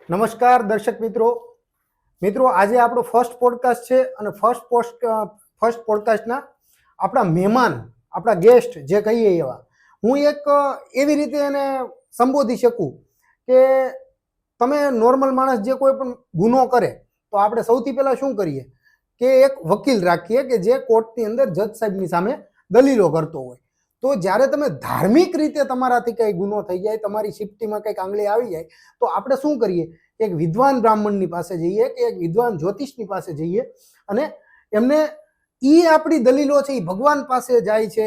નમસ્કાર દર્શક મિત્રો આજે આપણો ફર્સ્ટ પોડકાસ્ટ છે અને ફર્સ્ટ પોડકાસ્ટના આપણા મહેમાન આપણા ગેસ્ટ જે કહીએ એવા હું એક એવી રીતે એને સંબોધી શકું કે તમે નોર્મલ માણસ જે કોઈ પણ ગુનો કરે તો આપણે સૌથી પહેલાં શું કરીએ કે એક વકીલ રાખીએ કે જે કોર્ટની અંદર જજ સાહેબની સામે દલીલો કરતો હોય. તો જ્યારે તમે ધાર્મિક રીતે તમારાથી કંઈ ગુનો થઈ જાય, તમારી સિફ્ટીમાં કંઈક આંગળી આવી જાય તો આપણે શું કરીએ? એક વિદ્વાન બ્રાહ્મણની પાસે જઈએ કે એક વિદ્વાન જ્યોતિષની પાસે જઈએ અને એમને આપણી દલીલો છે એ ભગવાન પાસે જાય છે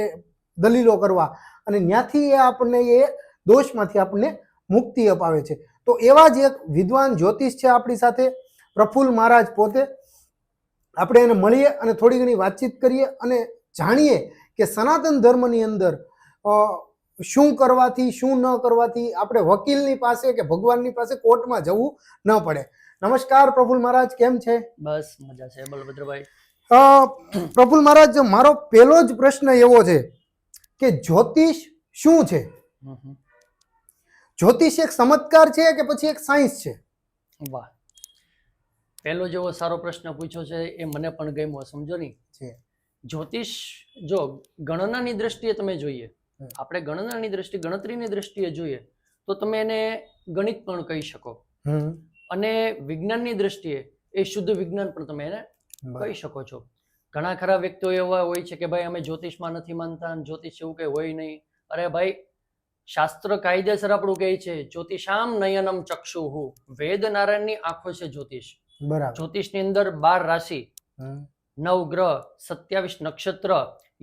દલીલો કરવા અને ત્યાંથી આપણને એ દોષમાંથી આપણને મુક્તિ અપાવે છે. તો એવા જ એક વિદ્વાન જ્યોતિષ છે આપણી સાથે, પ્રફુલ્લ મહારાજ પોતે. આપણે એને મળીએ અને થોડી ઘણી વાતચીત કરીએ અને જાણીએ કે સનાતન ધર્મની અંદર શું કરવાથી શું ન કરવાથી આપણે વકીલની પાસે કે ભગવાનની પાસે કોર્ટમાં જવું ન પડે. નમસ્કાર પ્રફુલ્લ મહારાજ, કેમ છે? બસ મજા છે બલભદ્રભાઈ. પ્રફુલ્લ મહારાજ, મારો પહેલો જ પ્રશ્ન એવો છે કે જ્યોતિષ શું છે? જ્યોતિષ એક ચમત્કાર છે કે પછી એક સાયન્સ છે? વાહ, પહેલો જેવો સારો પ્રશ્ન પૂછ્યો છે એ મને પણ ગમ્યો. સમજો ની છે જ્યોતિષ જો ગણનાની દ્રષ્ટિએ તમે જોઈએ, આપણે ગણનાની દ્રષ્ટિએ ગણતરીની દ્રષ્ટિએ જોઈએ તો તમે એને ગણિત પણ કહી શકો અને વિજ્ઞાનની દ્રષ્ટિએ એ શુદ્ધ વિજ્ઞાન પણ તમે એને કહી શકો છો. ઘણા ખરા વ્યક્તિઓ એવા હોય છે કે ભાઈ અમે જ્યોતિષમાં નથી માનતા, જ્યોતિષ એવું કઈ હોય નહીં. અરે ભાઈ, શાસ્ત્ર કાયદેસર આપણું કહે છે જ્યોતિષામ નયનમ ચક્ષુહુ, વેદ નારાયણની આંખો છે જ્યોતિષ. બરાબર. જ્યોતિષની અંદર 12 રાશિ, 9 ગ્રહ, 27 નક્ષત્ર,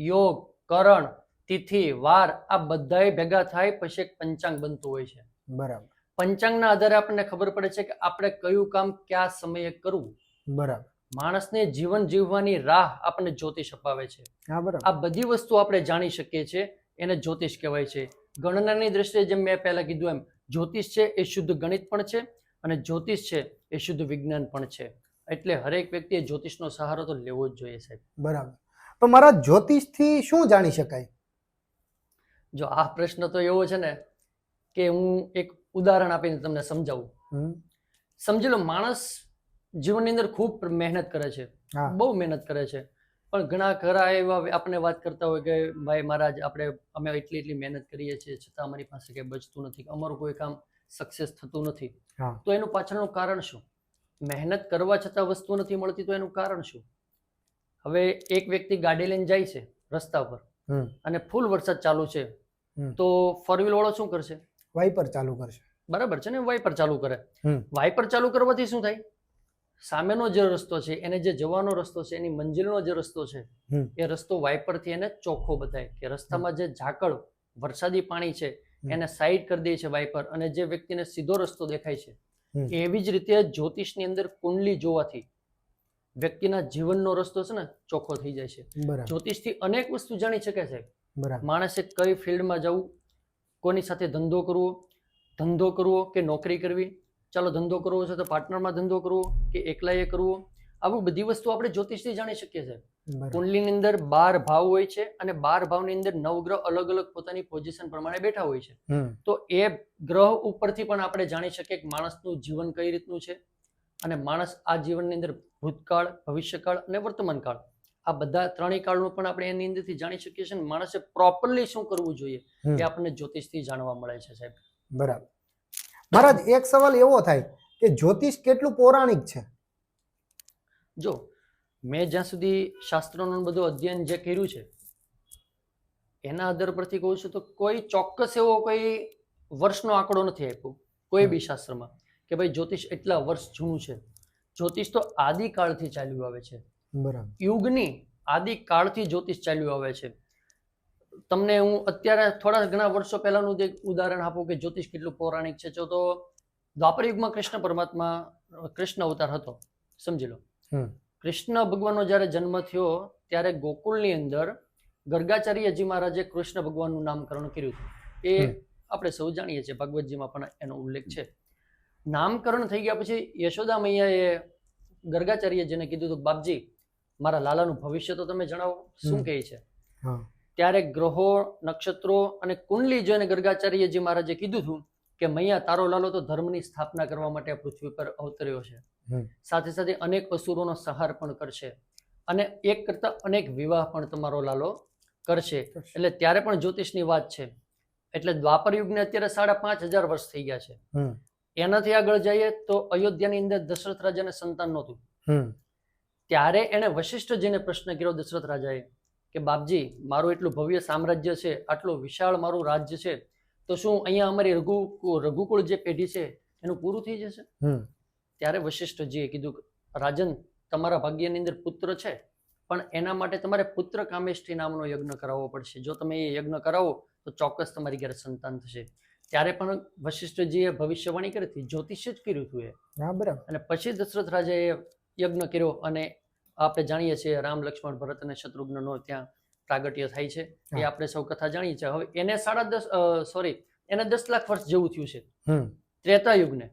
યોગ, કરણ, તિથિ, વાર આ બધાય ભેગા થાય પછી એક પંચાંગ બનતું હોય છે. બરાબર. પંચાંગના આધારે આપણને ખબર પડે છે કે આપણે કયું કામ કયા સમયે કરવું. બરાબર. માણસને જીવન જીવવાની રાહ આપણને જ્યોતિષ અપાવે છે. આ બધી વસ્તુ આપણે જાણી શકીએ છીએ, એને જ્યોતિષ કહેવાય છે. ગણનાની દ્રષ્ટિએ જેમ મેં પહેલા કીધું એમ જ્યોતિષ છે એ શુદ્ધ ગણિત પણ છે અને જ્યોતિષ છે એ શુદ્ધ વિજ્ઞાન પણ છે. એટલે હરેક વ્યક્તિએ જ્યોતિષનો સહારો તો લેવો જ જોઈએ સાહેબ. બરાબર. તો મારા જ્યોતિષથી શું જાણી શકાય? જો આ પ્રશ્ન તો એવો છે ને કે હું એક ઉદાહરણ આપીને તમને સમજાવું. સમજી લો, માણસ જીવનની અંદર ખૂબ મહેનત કરે છે, બહુ મહેનત કરે છે, પણ ઘણા ખરા એવા આપણે વાત કરતા હોય કે ભાઈ મહારાજ અમે એટલી મહેનત કરીએ છીએ છતાં અમારી પાસે કંઈ બચતું નથી, અમારું કોઈ કામ સક્સેસ થતું નથી. તો એનું પાછળનું કારણ શું? મહેનત કરવા છતાં વસ્તુ નથી મળતી તો એનું કારણ શું? હવે એક વ્યક્તિ ગાડી લઈને જાય છે રસ્તા પર અને ફૂલ વરસાદ ચાલુ છે તો ફોર વ્હીલ વાળો શું કરશે? વાઇપર ચાલુ કરશે. બરાબર છે ને? વાઇપર ચાલુ કરે. વાઇપર ચાલુ કરવાથી શું થાય? સામેનો જે રસ્તો છે, એને જે જવાનો રસ્તો છે, એની મંજિલનો જે રસ્તો છે એ રસ્તો વાઇપરથી એને ચોખ્ખો બતાય કે રસ્તામાં જે ઝાકળ વરસાદી પાણી છે એને સાઈડ કરી દે છે વાઇપર અને જે વ્યક્તિને સીધો રસ્તો દેખાય છે. એવી જ રીતે જ્યોતિષની અંદર કુંડલી જોવાથી વ્યક્તિના જીવનનો રસ્તો છે ને ચોખ્ખો થઈ જાય છે. જ્યોતિષથી અનેક વસ્તુ જાણી શકે છે. માણસે કઈ ફિલ્ડમાં જવું, કોની સાથે ધંધો કરવો કે નોકરી કરવી. ચાલો ધંધો કરવો છે તો પાર્ટનરમાં ધંધો કરવો કે એકલાએ કરવો, આવું બધી વસ્તુ આપણે જ્યોતિષથી જાણી શકીએ છીએ. કુંડલીની અંદર 12 ભાવ હોય છે અને 12 ભાવની અંદર 9 ગ્રહ અલગ અલગ પોતાની પોઝિશન પ્રમાણે બેઠા હોય છે. તો એ ગ્રહ ઉપરથી પણ આપણે જાણી શકીએ કે માણસનું જીવન કઈ રીતનું છે અને માણસ આ જીવનની અંદર ભૂતકાળ, ભવિષ્યકાળ અને વર્તમાન કાળ આ બધા ત્રણેય કાળનું પણ આપણે એની અંદરથી જાણી શકીએ છીએ. માણસે પ્રોપરલી શું કરવું જોઈએ એ આપણને જ્યોતિષથી જાણવા મળે છે સાહેબ. બરાબર. મહારાજ, એક સવાલ એવો થાય કે જ્યોતિષ કેટલું પૌરાણિક છે? જો મેં જ્યાં સુધી શાસ્ત્રોનું બધું અધ્યયન જે કર્યું છે એના આધાર પરથી કહું છું તો કોઈ ચોક્કસ એવો કોઈ વર્ષનો આંકડો નથી આપ્યો કોઈ બી શાસ્ત્રમાં કે ભાઈ જ્યોતિષ એટલા વર્ષ જૂનું છે. જ્યોતિષ તો આદિકાળથી ચાલ્યું આવે છે. બરાબર. યુગની આદિકાળથી જ્યોતિષ ચાલ્યું આવે છે. તમને હું અત્યારે થોડા ઘણા વર્ષો પહેલાનું જે ઉદાહરણ આપું કે જ્યોતિષ કેટલું પૌરાણિક છે. તો દ્વાપર યુગમાં કૃષ્ણ અવતાર હતો, સમજી લો. કૃષ્ણ ભગવાનનો જ્યારે જન્મ થયો ત્યારે ગોકુળની અંદર ગર્ગાચાર્યજી મહારાજે કૃષ્ણ ભગવાનનું નામકરણ કર્યું હતું. એ આપણે સૌ જાણીએ છીએ, ભાગવતજીમાં પણ એનો ઉલ્લેખ છે. નામકરણ થઈ ગયા પછી યશોદા મૈયાએ ગર્ગાચાર્યજીને કીધું હતું, બાપજી મારા લાલાનું ભવિષ્ય તો તમે જણાવો, શું કહે છે? ત્યારે ગ્રહો, નક્ષત્રો અને કુંડલી જોઈને ગર્ગાચાર્યજી મહારાજે કીધું હતું કે મૈયા તારો લાલો તો ધર્મની સ્થાપના કરવા માટે આ પૃથ્વી પર અવતર્યો છે, સાથે સાથે અનેક અસુરોનો સંહાર પણ કરશે અને એક કરતા અનેક વિવાહ પણ તમારો લાલો કરશે. એટલે ત્યારે પણ જ્યોતિષની વાત છે. એટલે દ્વાપર યુગને અત્યારે 5,500 વર્ષ થઈ ગયા છે. એનાથી આગળ જઈએ તો અયોધ્યાની અંદર દશરથ રાજાને સંતાન નહોતું. ત્યારે એને વશિષ્ઠજીને પ્રશ્ન કર્યો દશરથ રાજાએ કે બાપજી, મારું એટલું ભવ્ય સામ્રાજ્ય છે, આટલું વિશાળ મારું રાજ્ય છે, તો શું અહીંયા અમારી રઘુકુળ જે પેઢી છે એનું પૂરું થઈ જશે? ત્યારે વશિષ્ઠજીએ કીધું, રાજન, તમારા ભાગ્યની અંદર પુત્ર છે, પણ એના માટે તમારે પુત્ર કામેષ્ઠી નામનો યજ્ઞ કરાવવો પડશે. જો તમે એ યજ્ઞ કરાવો તો ચોક્કસ તમારી ઘરે સંતાન થશે. ત્યારે પણ વશિષ્ઠજીએ ભવિષ્યવાણી કરી હતી, જ્યોતિષ્ય જ કર્યું હતું એ. બરાબર. અને પછી દશરથ રાજાએ યજ્ઞ કર્યો અને આપણે જાણીએ છીએ રામ, લક્ષ્મણ, ભરત અને શત્રુઘ્નનો ત્યાં પ્રાગટ્ય થાય છે. એ આપણે સૌ કથા જાણીએ છીએ. હવે એને 10 લાખ વર્ષ જેવું થયું છે ત્રેતા યુગને.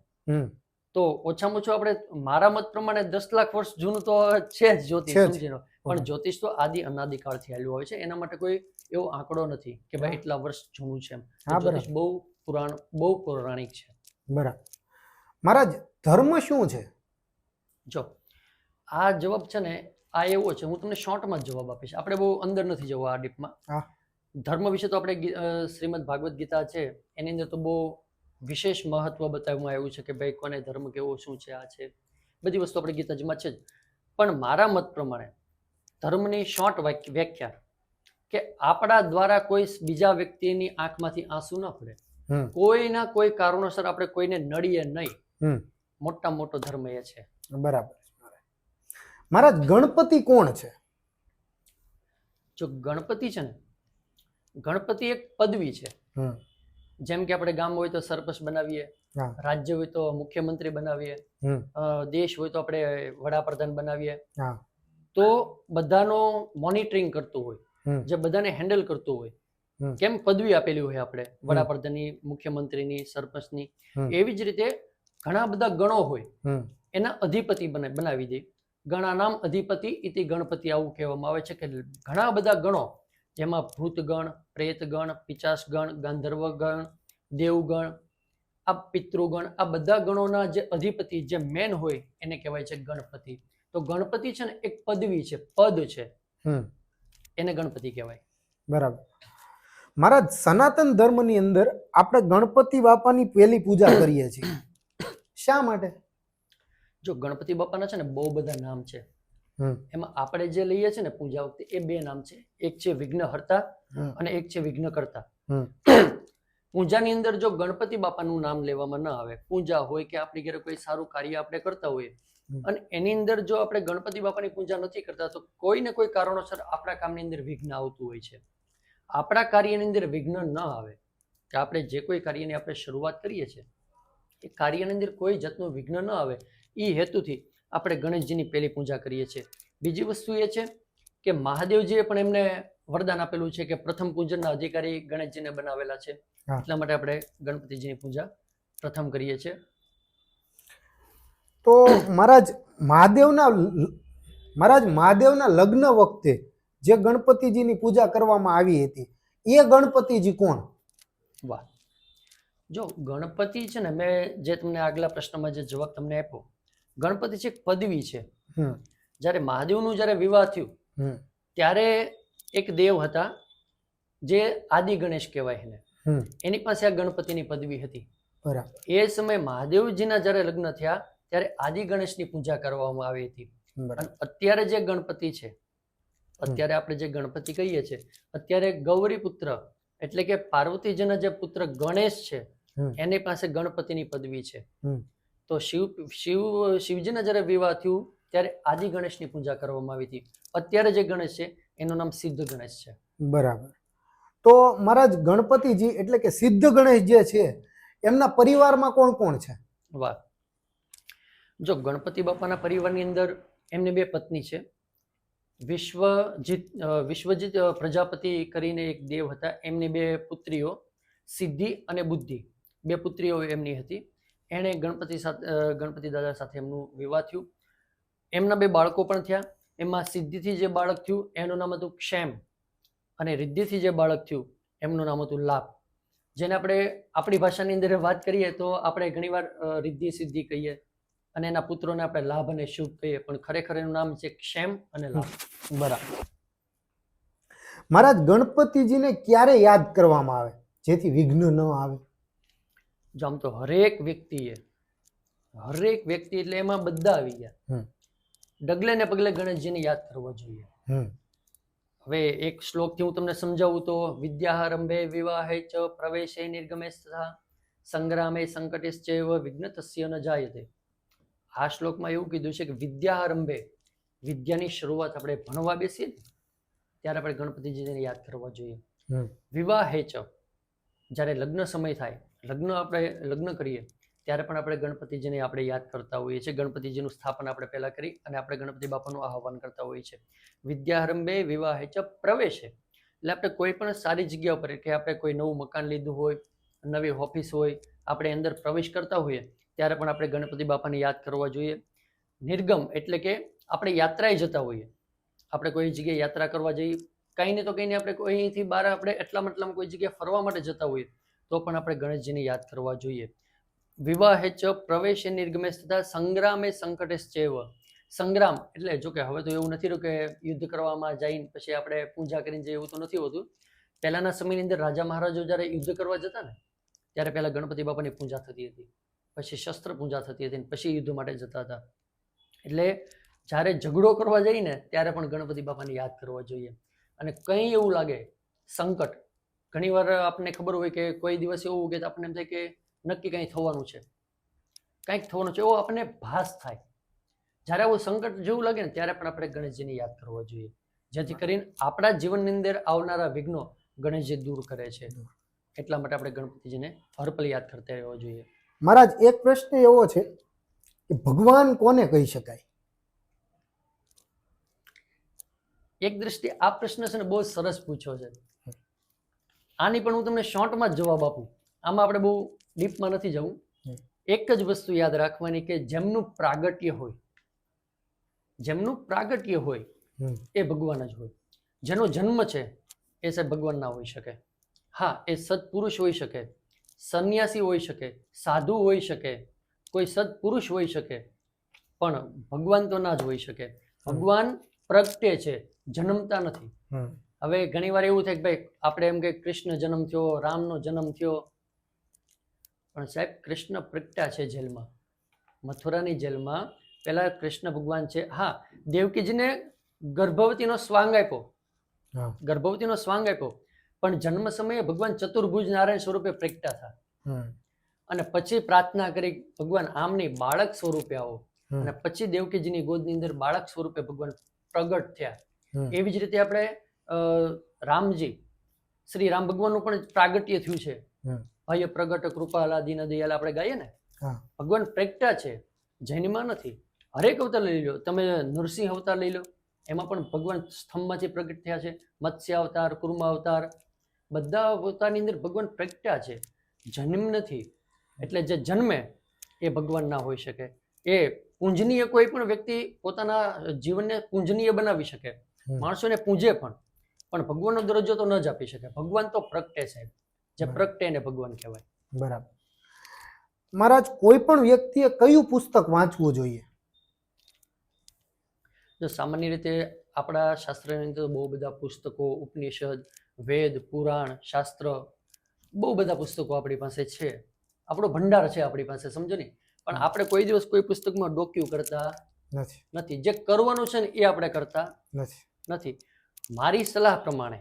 તો ઓછામાં ઓછું આપણે મારા મત પ્રમાણે 10 લાખ વર્ષ જૂનું તો છે જ જ્યોતિષ, સમજીનો. પણ જ્યોતિષ તો આદિ અનાદિકાળથી હાલ્યું હોય છે. એના માટે કોઈ એવો આંકડો નથી કે ભાઈ એટલા વર્ષ જૂનું છે. જ્યોતિષ બહુ પૌરાણિક છે. બરાબર. મહારાજ, ધર્મ શું છે? જો આ જવાબ છે ને, આ એવો છે, હું તમને શોર્ટમાં જ જવાબ આપીશ, આપણે બહુ અંદર નથી જવા આ ડીપમાં. ધર્મ વિશે તો આપણે શ્રીમદ ભાગવત ગીતા છે એની અંદર તો બહુ વિશેષ મહત્વ બતાવવામાં આવ્યું છે કે ભાઈ કોને ધર્મ કેવો, શું છે, આ છે, બધી વસ્તુ આપણે ગીતાજીમાં છે જ. પણ મારા મત પ્રમાણે ધર્મની શોર્ટ વ્યાખ્યા કે આપણા દ્વારા કોઈ બીજા વ્યક્તિની આંખમાંથી આંસુ ન પડે, કોઈના કોઈ કારણોસર આપણે કોઈને નડીએ નહીં, મોટા મોટો ધર્મ એ છે. બરાબર. મહારાજ, ગણપતિ કોણ છે? જો ગણપતિ છે ને, ગણપતિ એક પદવી છે. જેમ કે આપણે ગામ હોય તો સરપંચ બનાવીએ, રાજ્ય હોય તો મુખ્યમંત્રી બનાવીએ, દેશ હોય તો આપણે વડાપ્રધાન બનાવીએ. તો બધાનો મોનિટરિંગ કરતું હોય, જે બધાને હેન્ડલ કરતું હોય, કેમ પદવી આપેલી હોય આપણે વડાપ્રધાનની, મુખ્યમંત્રીની, સરપંચની. એવી જ રીતે ઘણા બધા ગણો હોય, એના અધિપતિ બનાવી દે. ગણાનામ અધિપતિ ઇતિ ગણપતિ, આવું કહેવામાં આવે છે કે ઘણા બધા ગણો, જેમાં ભૂતગણ, પ્રેતગણ, પિચાસગણ, ગાંધર્વગણ, દેવગણ, આ પિતૃગણ, આ બધા ગણોના જે અધિપતિ, જે મેન હોય, એને કહેવાય છે ગણપતિ. તો ગણપતિ છે ને એક પદવી છે, પદ છે, એને ગણપતિ કહેવાય. બરાબર. મહારાજ, સનાતન ધર્મની અંદર આપણે ગણપતિ બાપાની પહેલી પૂજા કરીએ છીએ, શા માટે? જો ગણપતિ બાપાના છે ને બહુ બધા નામ છે. એમાં આપણે જે લઈએ છીએ ને પૂજા વખતે, એ 2 નામ છે. એક છે વિઘ્નહર્તા અને એક છે વિઘ્નકર્તા. પૂજાની અંદર જો ગણપતિ બાપાનું નામ લેવામાં ન આવે, પૂજા હોય કે આપણી ઘરે કોઈ સારું કાર્ય આપણે કરતા હોઈએ અને એની અંદર જો આપણે ગણપતિ બાપાની પૂજા નથી કરતા, તો કોઈ ને કોઈ કારણોસર આપણા કામની અંદર વિઘ્ન આવતું હોય છે. આપણા કાર્યની અંદર વિઘ્ન ન આવે, કે આપણે જે કોઈ કાર્યની આપણે શરૂઆત કરીએ છીએ એ કાર્યની અંદર કોઈ જાતનું વિઘ્ન ન આવે, એ હેતુથી આપણે ગણેશજીની પહેલી પૂજા કરીએ છીએ. બીજી વસ્તુ એ છે કે મહાદેવજીએ પણ એમને વરદાન આપેલું છે કે પ્રથમ પૂજનના અધિકારી ગણેશજીને બનાવેલા છે. એટલા માટે આપણે ગણપતિજીની પૂજા પ્રથમ કરીએ છીએ. તો મહારાજ, મહાદેવના લગ્ન વખતે જે ગણપતિજીની પૂજા કરવામાં આવી હતી, એ ગણપતિજી કોણ? વાહ. જો ગણપતિ છે ને, મેં જે તમને આગલા પ્રશ્નમાં જે જવાબ તમને આપ્યો, ગણપતિ છે એક પદવી છે. જ્યારે મહાદેવનું જ્યારે વિવાહ થયું ત્યારે એક દેવ હતા જે આદિ ગણેશ કહેવાય એને, એની પાસે આ ગણપતિની પદવી હતી. બરાબર. એ સમયે મહાદેવજીના જ્યારે લગ્ન થયા ત્યારે આદિ ગણેશની પૂજા કરવામાં આવી હતી. અને અત્યારે જે ગણપતિ છે, અત્યારે આપણે જે ગણપતિ કહીએ છીએ, અત્યારે ગૌરી પુત્ર એટલે કે પાર્વતીજીના જે પુત્ર ગણેશ છે એની પાસે ગણપતિની પદવી છે. તો શિવજીના જ્યારે વિવાહ થયું ત્યારે આદિ ગણેશની પૂજા કરવામાં આવી હતી. અત્યારે જે ગણેશ છે એનું નામ સિદ્ધ ગણેશ છે. બરાબર. તો મહારાજ, ગણપતિજી એટલે કે સિદ્ધ ગણેશ જે છે એમના પરિવારમાં કોણ કોણ છે? વાહ. જો ગણપતિ બાપાના પરિવારની અંદર એમની 2 પત્ની છે. વિશ્વજીત પ્રજાપતિ કરીને એક દેવ હતા, એમની 2 પુત્રીઓ સિદ્ધિ અને બુદ્ધિ, 2 પુત્રીઓ એમની હતી. એણે ગણપતિ દાદા સાથે એમનું વિવાહ થયું. એમના 2 બાળકો પણ થયા. એમાં સિદ્ધિથી જે બાળક થયું એનું નામ હતું ક્ષેમ અને રિદ્ધિથી જે બાળક થયું એમનું નામ હતું લાભ. જેને આપણે આપણી ભાષાની અંદર વાત કરીએ તો આપણે ઘણીવાર રિદ્ધિ સિદ્ધિ કહીએ અને એના પુત્રોને આપણે લાભ અને શુભ કહીએ, પણ ખરેખર એનું નામ છે ક્ષેમ અને લાભ. બરાબર. મહારાજ, ગણપતિજીને ક્યારે યાદ કરવામાં આવે જેથી વિઘ્ન ન આવે? જો આમ તો હરેક વ્યક્તિ એટલે એમાં બધા આવી ગયા, ડગલે ને પગલે ગણેશજીને યાદ કરવા જોઈએ. હવે એક શ્લોકથી હું તમને સમજાવું તો વિદ્યારંભે વિવાહે ચ પ્રવેશે નિર્ગમે તથા સંગ્રામે સંકટેશ્ચૈવ વિઘ્નતસ્ય ન જાયતે. આ શ્લોકમાં એવું કીધું છે કે વિદ્યારંભે, વિદ્યાની શરૂઆત આપણે ભણવા બેસીએ ત્યારે આપણે ગણપતિજીને યાદ કરવા જોઈએ. વિવાહે ચ, જ્યારે લગ્ન સમય થાય, લગ્ન કરીએ ત્યારે પણ આપણે ગણપતિજીને આપણે યાદ કરતા હોઈએ છીએ. ગણપતિજીનું સ્થાપન આપણે પહેલા કરી અને આપણે ગણપતિ બાપાનું આહ્વાન કરતા હોઈએ છીએ. વિદ્યારંભે વિવાહે ચ પ્રવેશે, એટલે આપણે કોઈ પણ સારી જગ્યા ઉપર, કે આપણે કોઈ નવું મકાન લીધું હોય, નવી ઓફિસ હોય, આપણે અંદર પ્રવેશ કરતા હોઈએ ત્યારે પણ આપણે ગણપતિ બાપાને યાદ કરવા જોઈએ. નિર્ગમ એટલે કે આપણે યાત્રાએ જતા હોઈએ, આપણે કોઈ જગ્યાએ યાત્રા કરવા જઈએ, કંઈ ને તો કંઈ આપણે અહીંથી બહાર આપણે એટલામાં કોઈ જગ્યાએ ફરવા માટે જતા હોઈએ તો પણ આપણે ગણેશજીને યાદ કરવા જોઈએ. વિવાહે ચ પ્રવેશે નિર્ગમે તથા સંગ્રામે સંકટેશ્ચૈવ. સંગ્રામ એટલે જો કે હવે તો એવું નથી રહ્યું કે યુદ્ધ કરવામાં જઈને પછી આપણે પૂજા કરીને જઈએ, એવું તો નથી હોતું. પહેલાના સમયની અંદર રાજા મહારાજો જ્યારે યુદ્ધ કરવા જતા ને ત્યારે પહેલા ગણપતિ બાપાની પૂજા થતી હતી, પછી શસ્ત્ર પૂજા થતી હતી, પછી યુદ્ધ માટે જતા હતા. એટલે જ્યારે ઝઘડો કરવા જઈને ત્યારે પણ ગણપતિ બાપાને યાદ કરવા જોઈએ. અને કંઈ એવું લાગે સંકટ, ઘણીવાર આપણને ખબર હોય કે કોઈ દિવસ એવું કે આપણને એમ થાય કે નક્કી કંઈ થવાનું છે, કંઈક થવાનું છે, એવો આપણને ભાસ થાય. જ્યારે આવું સંકટ જેવું લાગે ને ત્યારે પણ આપણે ગણેશજીને યાદ કરવા જોઈએ, જેથી કરીને આપણા જીવનની અંદર આવનારા વિઘ્નો ગણેશજી દૂર કરે છે. એટલા માટે આપણે ગણપતિજીને હરપલ યાદ કરતા રહેવા જોઈએ. મહારાજ, એક પ્રશ્ન એવો છે કે ભગવાન કોને કહી શકાય? એક દ્રષ્ટિએ આ પ્રશ્ન છે ને બહુ સરસ પૂછ્યો છે. આની પણ હું તમને શોર્ટમાં જ જવાબ આપું, આમાં આપણે બહુ ડીપમાં નથી જવું. એક જ વસ્તુ યાદ રાખવાની કે જેમનું પ્રાગટ્ય હોય એ ભગવાન જ હોય. જેનો જન્મ છે એ સાહેબ ભગવાન ના હોઈ શકે. હા, એ સત્પુરુષ હોઈ શકે, સંન્યાસી હોઈ શકે, સાધુ હોઈ શકે, કોઈ સત્પુરુષ હોઈ શકે, પણ ભગવાન તો ના જ હોઈ શકે. ભગવાન પ્રગટે છે, જન્મતા નથી. હવે ઘણી વાર એવું થાય કે ભાઈ આપણે એમ કે કૃષ્ણ જન્મ થયો, રામનો જન્મ થયો, પણ સાહેબ કૃષ્ણ પ્રગટ્યા છે જેલમાં, મથુરાની જેલમાં. પહેલા કૃષ્ણ ભગવાન છે. હા, દેવકીજીને ગર્ભવતીનો સ્વાંગ આપ્યો, પણ જન્મ સમયે ભગવાન ચતુર્ભુજ નારાયણ સ્વરૂપે પ્રગટ્યા હતા. અને પછી પ્રાર્થના કરી ભગવાન આમ નહીં, બાળક સ્વરૂપે આવો, અને પછી દેવકીજીની ગોદની અંદર બાળક સ્વરૂપે ભગવાન પ્રગટ થયા. એવી જ રીતે આપણે રામજી, શ્રી રામ ભગવાનનું પણ પ્રાગટ્ય થયું છે. ભય પ્રગટ કૃપાલા દીન દયાલ આપણે ગાઈએ ને, ભગવાન પ્રગટ્યા છે, જૈનમાં નથી. હરેક અવતાર લઈ લો તમે, નરસિંહ અવતાર લઈ લો, એમાં પણ ભગવાન સ્તંભમાંથી પ્રગટ થયા છે. મત્સ્ય અવતાર, કુર્મ અવતાર, બધા અવતારની અંદર ભગવાન પ્રગટ્યા છે, જન્મ નથી. એટલે જે જન્મે એ ભગવાન ના હોઈ શકે. એ પૂજનીય, કોઈ પણ વ્યક્તિ પોતાના જીવનને પૂજનીય બનાવી શકે, માણસોને પૂજે પણ ભગવાનનો દરજ્જો તો ન જ આપી શકે. ભગવાન તો પ્રગટે સાહેબ, જે પ્રગટે એને ભગવાન કહેવાય. બરાબર. મહારાજ, કોઈ પણ વ્યક્તિએ કયું પુસ્તક વાંચવું જોઈએ? જો સામાન્ય રીતે આપણા શાસ્ત્રની અંદર બહુ બધા પુસ્તકો, ઉપનિષદ, વેદ, પુરાણ, શાસ્ત્ર, બહુ બધા પુસ્તકો આપણી પાસે છે. આપણો ભંડાર છે આપણી પાસે, સમજો ને. પણ આપણે કોઈ દિવસ કોઈ પુસ્તકમાં ડોક્યુ કરતા નથી. જે કરવાનું છે ને એ આપણે કરતા નથી. મારી સલાહ પ્રમાણે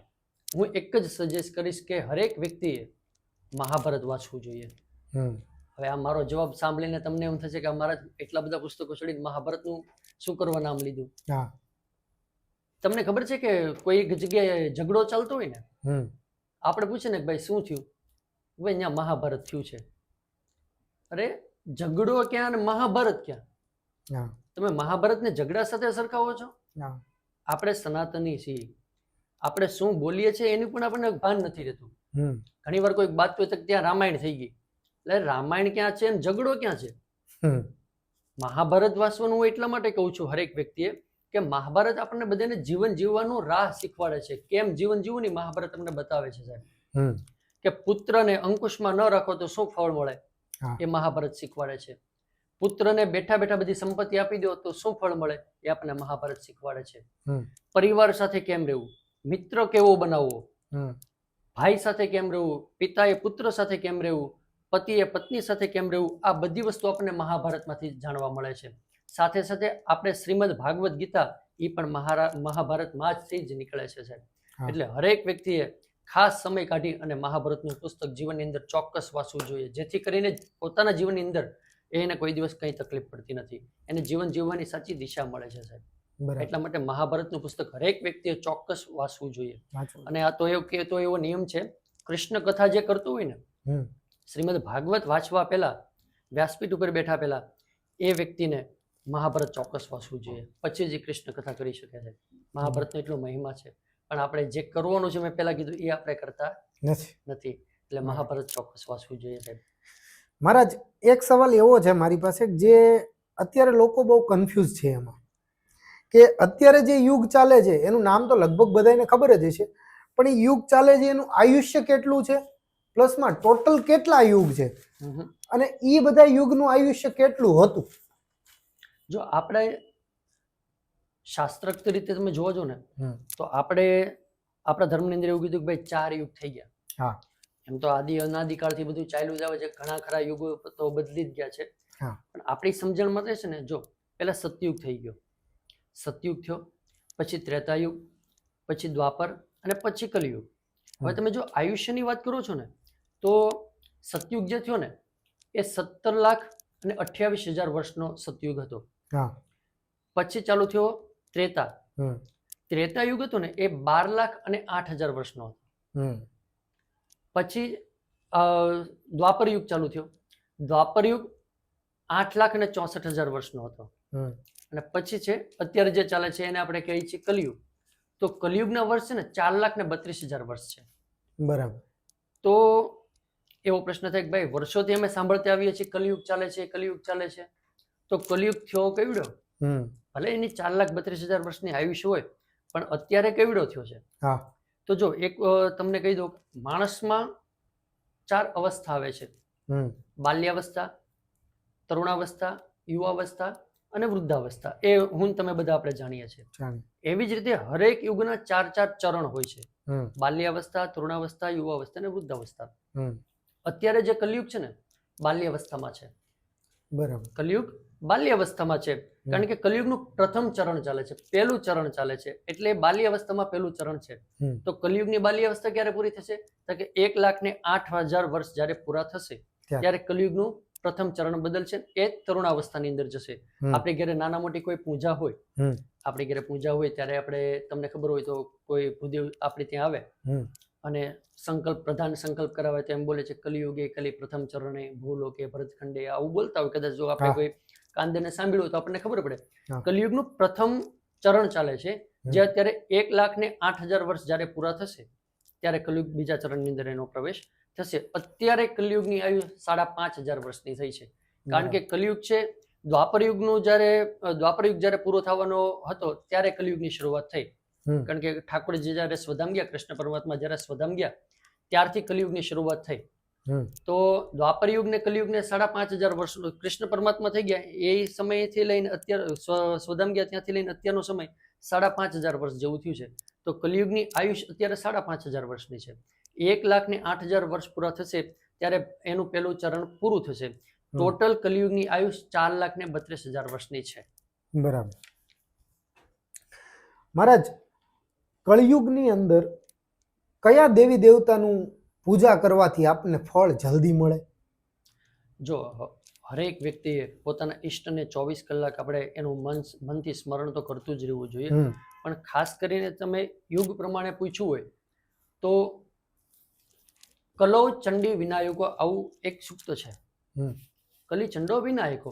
હું એક જ સજેસ્ટ કરીશ કે હરેક વ્યક્તિએ મહાભારત વાંચવું જોઈએ. હવે આ મારો જવાબ સાંભળીને તમને એમ થશે કે અમારા એટલા બધા પુસ્તકો છોડીને મહાભારતનું શું કરવા નામ લીધું? તમને ખબર છે કે કોઈ એક જગ્યાએ ઝઘડો ચાલતો હોય ને, આપણે પૂછે ને ભાઈ શું થયું? ભાઈ અહીંયા મહાભારત થયું છે. અરે ઝઘડો ક્યાં અને મહાભારત ક્યાં? તમે મહાભારતને ઝઘડા સાથે સરખાવો છો? આપણે સનાતની છીએ, આપણે શું બોલીએ છીએ એનું પણ આપણને ભાન નથી રહેતું. ઘણી વાર કોઈ વાત હોય તો ત્યાં રામાયણ થઈ ગઈ, એટલે રામાયણ ક્યાં છે અને ઝઘડો ક્યાં છે? મહાભારત વાંચવાનું હું એટલા માટે કહું છું હરેક વ્યક્તિએ કે મહાભારત આપણને બધાને જીવન જીવવાનું રાહ શીખવાડે છે. કેમ જીવન જીવવું ની મહાભારત તમને બતાવે છે સાહેબ. કે પુત્રને અંકુશમાં ન રાખો તો શું ફળ મળે, હા. એ મહાભારત શીખવાડે છે. પુત્રને બેઠા બેઠા બધી સંપત્તિ આપી દો તો શું ફળ મળે, એ આપણને મહાભારત શીખવાડે છે. પરિવાર સાથે કેમ રહેવું, મિત્ર કેવો બનાવવો, ભાઈ સાથે કેમ રહેવું, પિતાએ પુત્ર સાથે કેમ રહેવું, પતિએ પત્ની સાથે કેમ રહેવું, આ બધી વસ્તુ આપણને મહાભારતમાંથી જાણવા મળે છે. સાથે સાથે આપણે શ્રીમદ ભાગવત ગીતા એ પણ મહાભારતમાંથી જ નીકળે છે સાહેબ. હા. એટલે હરેક વ્યક્તિએ ખાસ સમય કાઢી અને મહાભારતનું પુસ્તક જીવનની અંદર ચોક્કસ વાંચવું જોઈએ, જેથી કરીને પોતાના જીવનની અંદર એને કોઈ દિવસ કંઈ તકલીફ પડતી નથી, એને જીવન જીવવાની સાચી દિશા મળે છે સાહેબ. બરાબર. એટલા માટે મહાભારતનું પુસ્તક હરેક વ્યક્તિએ ચોક્કસ વાંચવું જોઈએ. વાંચવું. અને આ તો એવું કે તો એવો નિયમ છે, કૃષ્ણ કથા જે કરતું હોય ને, શ્રીમદ ભાગવત વાંચવા પહેલા, વ્યાસપીઠ ઉપર બેઠા પહેલા એ વ્યક્તિને મહાભારત ચોક્કસ વાંચવું જોઈએ, પછી જ કૃષ્ણ કથા કરી શકે છે. મહાભારતનો એટલો મહિમા છે, પણ આપણે જે કરવાનું છે મેં પહેલા કીધું એ આપણે કરતા નથી. એટલે મહાભારત ચોક્કસ વાંચવું જોઈએ સાહેબ. મહારાજ, એક સવાલ એવો છે મારી પાસે જે અત્યારે લોકો બહુ કન્ફ્યુઝ છે એમાં, કે અત્યારે જે યુગ ચાલે છે એનું નામ તો લગભગ બધાને ખબર જ હશે, પણ એ યુગ ચાલે છે એનું આયુષ્ય કેટલું છે, પ્લસમાં ટોટલ કેટલા યુગ છે, અને એ બધા યુગનું આયુષ્ય કેટલું હતું? જો આપણે શાસ્ત્રોક્ત રીતે તમે જોવો છો ને, તો આપણે આપણા ધર્મની અંદર એવું કીધું કે ભાઈ 4 યુગ થઈ ગયા. હા. એમ તો આદિ અનાદિકાળથી બધું ચાલ્યું જ આવે છે, ઘણા ખરા યુગો તો બદલી જ ગયા છે. હા. પણ આપણી સમજણ મતે છે ને, જો પહેલા સતયુગ થઈ ગયો, સતયુગ થયો, પછી ત્રેતાયુગ, પછી દ્વાપર અને પછી કલિયુગ. હવે તમે જો આયુષ્યની વાત કરો છો ને, તો સતયુગ જે થયો ને એ 17,28,000 વર્ષનો સતયુગ હતો. પછી ચાલુ થયો ત્રેતા. ત્રેતાયુગ હતો ને એ 12,08,000 વર્ષનો હતો. પછી દ્વાપર યુગ ચાલુ થયો. દ્વાપર યુગ 8,64,000 વર્ષનો હતો. અને પછી છે અત્યારે જે ચાલે છે એને આપણે કહીએ છીએ કલિયુગ. તો કલિયુગના વર્ષ છે ને 4,32,000 વર્ષ છે. બરાબર. તો એવો પ્રશ્ન થાય કે ભાઈ વર્ષોથી અમે સાંભળતા આવીએ છીએ કલિયુગ ચાલે છે, કલિયુગ ચાલે છે, તો કલિયુગ થયો કેવડો? ભલે એની 4,32,000 વર્ષની આયુષ્ય હોય, પણ અત્યારે કેવડો થયો છે? તો જો એક તમને કહી દઉં, માણસમાં 4 અવસ્થા આવે છે: બાલ્યાવસ્થા, તરુણાવસ્થા, યુવાવસ્થા અને વૃદ્ધાવસ્થા. એ હું તમે બધા આપણે જાણીએ છીએ. એવી જ રીતે હરેક યુગના 4 ચરણ હોય છે: બાલ્યાવસ્થા, તરુણાવસ્થા, યુવાવસ્થા અને વૃદ્ધાવસ્થા. અત્યારે જે કલિયુગ છે ને, બાલ્યાવસ્થામાં છે. બરાબર. કલિયુગ બાલ્યાવસ્થામાં છે, કારણ કે કલિયુગનું પ્રથમ ચરણ ચાલે છે, પહેલું ચરણ ચાલે છે, એટલે બાલ્યાવસ્થામાં પહેલું ચરણ છે. તો કલિયુગની બાલ્યાવસ્થા ક્યારે પૂરી થશે? તો કે 1,08,000 વર્ષ જ્યારે પૂરા થશે ત્યારે કલિયુગનું પ્રથમ ચરણ બદલશે, એ તરુણાવસ્થાની અંદર જશે. આપણે ઘરે નાના મોટી કોઈ પૂજા હોય, આપણી ઘરે પૂજા હોય ત્યારે આપણે, તમને ખબર હોય તો, કોઈ ભૂદેવ આપણે ત્યાં આવે અને પ્રધાન સંકલ્પ કરાવે તો એમ બોલે છે, કલિયુગે કલી પ્રથમ ચરણે ભૂલો કે ભરતખંડે, આવું બોલતા હોય. કદાચ જો આપણે કોઈ કાંદેને સાંભળ્યું તો આપણને ખબર પડે. કલિયુગનું પ્રથમ ચરણ ચાલે છે, જે અત્યારે 1,08,000 વર્ષ જ્યારે પૂરા થશે ત્યારે કલિયુગ બીજા ચરણની અંદર એનો પ્રવેશ થશે. અત્યારે કલિયુગની આયુ 5,500 વર્ષની થઈ છે, કારણ કે કલિયુગ છે દ્વાપર યુગ જ્યારે પૂરો થવાનો હતો ત્યારે કલિયુગની શરૂઆત થઈ. કારણ કે ઠાકોરજી જ્યારે સ્વધામ ગયા, કૃષ્ણ પરમાત્મા જ્યારે સ્વધામ ગયા ત્યારથી કલિયુગની શરૂઆત થઈ. તો દ્વાપર યુગ ને કલિયુગ ને 5,500 વર્ષ કૃષ્ણ પરમાત્મા થઈ ગયા એ સમયથી લઈને અત્યારે સ્વધામ ગયા ત્યાંથી લઈને અત્યારનો સમય 5,500 વર્ષ જેવું થયું છે. તો કલિયુગની આયુષ અત્યારે 5,500 વર્ષની છે. 1,08,000 વર્ષ પૂરા થશે ત્યારે એનું પહેલું ચરણ પૂરું થશે. ટોટલ કલિયુગની આયુષ 4,32,000 વર્ષની છે. બરાબર. મહારાજ, કળિયુગની અંદર કયા દેવી દેવતાનું પૂજા કરવાથી આપને ફળ જલ્દી મળે? જો હરેક વ્યક્તિએ પોતાના ઈષ્ટને 24 કલાક આપણે એનું મનથી સ્મરણ તો કરતું જ રહેવું જોઈએ. પણ ખાસ કરીને તમે યુગ પ્રમાણે પૂછ્યું હોય તો કલો ચંડી વિનાયકો આવું એક સૂક્ત છે. કલી ચંડો વિનાયકો.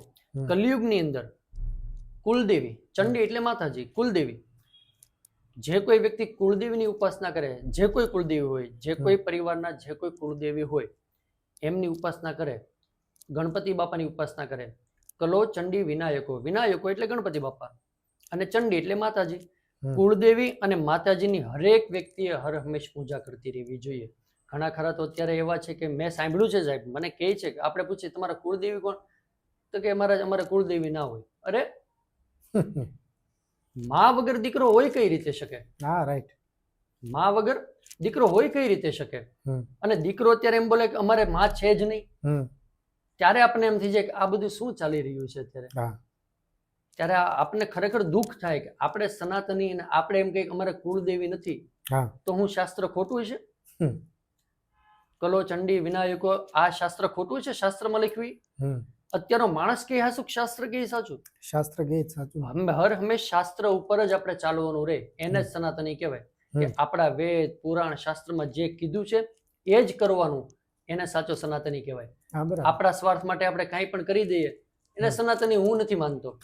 કલિયુગની અંદર કુલદેવી, ચંડી એટલે માતાજી, કુલદેવી, જે કોઈ વ્યક્તિ કુળદેવીની ઉપાસના કરે, જે કોઈ કુળદેવી હોય, જે કોઈ પરિવારના જે કોઈ કુળદેવી હોય એમની ઉપાસના કરે, ગણપતિ બાપાની ઉપાસના કરે, કલો ચંડી વિનાયકો, વિનાયકો એટલે ગણપતિ બાપા અને ચંડી એટલે માતાજી. કુળદેવી અને માતાજીની હરેક વ્યક્તિએ હર હંમેશ પૂજા કરતી રહેવી જોઈએ. ઘણા ખરા તો અત્યારે એવા છે કે મેં સાંભળ્યું છે સાહેબ, મને કહે છે કે આપણે પૂછીએ તમારા કુળદેવી કોણ, તો કે અમારે કુળદેવી ના હોય. અરે મા વગર દીકરો હોય કઈ રીતે શકે? હા રાઈટ. મા વગર દીકરો હોય કઈ રીતે શકે? અને દીકરો અત્યારે એમ બોલે કે અમારે માં છે જ નહીં, ત્યારે આપણે એમ થઈ જાય કે આ બધું શું ચાલી રહ્યું છે અત્યારે. ત્યારે આપણે ખરેખર દુઃખ થાય કે આપણે સનાતની અને આપણે એમ કહીએ અમારે કુળદેવી નથી, તો હું શાસ્ત્ર ખોટું છે? કલો ચંડી વિનાયકો આ શાસ્ત્ર ખોટું છે શાસ્ત્રમાં લખવી? અત્યારનો માણસ કે હાસું, શાસ્ત્ર કે સાચું? શાસ્ત્ર કે સાચું. હર હંમેશ શાસ્ત્ર ઉપર જ આપણે ચાલવાનું રહે, એને જ સનાતની કહેવાય. કે આપણા વેદ પુરાણ શાસ્ત્રમાં જે કીધું છે એ જ કરવાનું, એને સાચો સનાતની કહેવાય. આપણા સ્વાર્થ માટે આપણે કાંઈ પણ કરી દઈએ એને સનાતની હું નથી માનતો,